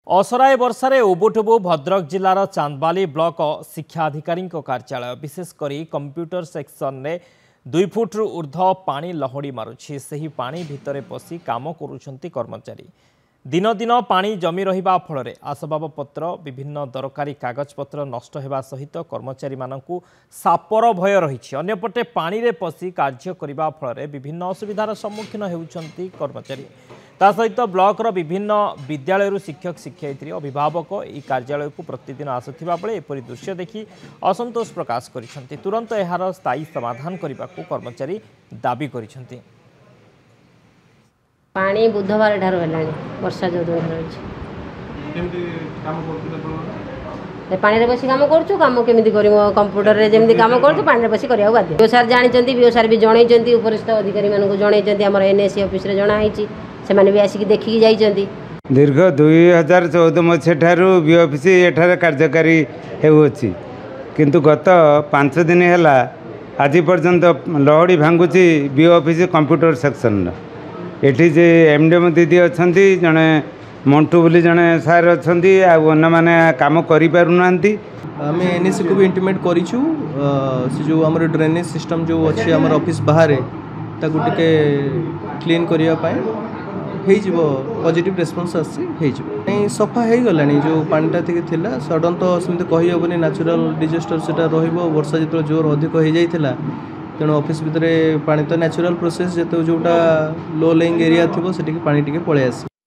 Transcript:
असराए वर्षारे ओबुटुबु Bhadrak जिलार chandbali block शिक्षा अधिकारी कार्यालय विशेषकर कंप्यूटर सेक्शन में 2 फुट्रु ऊर्ध्व पानी लहड़ी मारुछि। सही पानी भितरे पशि काम करुछंती कर्मचारी। दिन दिन पानी जमी रहिबा फल आसबाबपत्र विभिन्न दरकारी कागजपत्र नष्ट होगा सहित कर्मचारी मानकु सापर भय रही। अन्यपटे पानी रे पशि कार्य करने फल विभिन्न असुविधार सम्मुखीन होउछंती कर्मचारी। ता सहित ब्लॉक विभिन्न विद्यालय शिक्षक शिक्षयित्री अभिभावक यह कार्यालय को प्रतिदिन आसुथिबा बेले एपरि दृश्य देखि असंतोष प्रकाश करिसेंती। तुरंत एहार स्थायी समाधान करने को कर्मचारी दाबी करिसेंती। पानी बुधवार ठार वर्षा जो पानी बस कम कम केमी कर कंप्यूटर जमी कम कर पानी बस करा बाध्य। बीओ सार जानते बीओ सार भी जनई उपरिस्थ अधिकारी मानक जनई आम एनएसी ऑफिस जनाई से भी आसिक देखिकी जाइए। दीर्घ 2014 मसीह ठारू बी ऑफिस एठार कार्यकारी होउछि किंतु गत 5 दिन है आज पर्यंत लहड़ी भांगुची बी ऑफिस कंप्यूटर सेक्शन एठी जे एमडीएम दीदी अच्छी जड़े मंटू बोली जड़े सार अच्छा मैंने काम करें। आम एनएसी को भी इंटीमेट करूँ से जो आम ड्रेनेज सिस्टम जो अच्छी आम ऑफिस बाहर ताकू टिके क्लीन करने पॉजिटिव रेस्पॉन्स आसी सफा हो गला जो पानीटा थिला सडन तो सेमती कही हेनी नेचुरल डिजास्टर से वर्षा जो जोर अधिक हो जाता तेणु ऑफिस भितर पानी तो नेचुरल प्रोसेस जो जोटा लो लेइंग एरिया थी से पानी टिके पलि आस।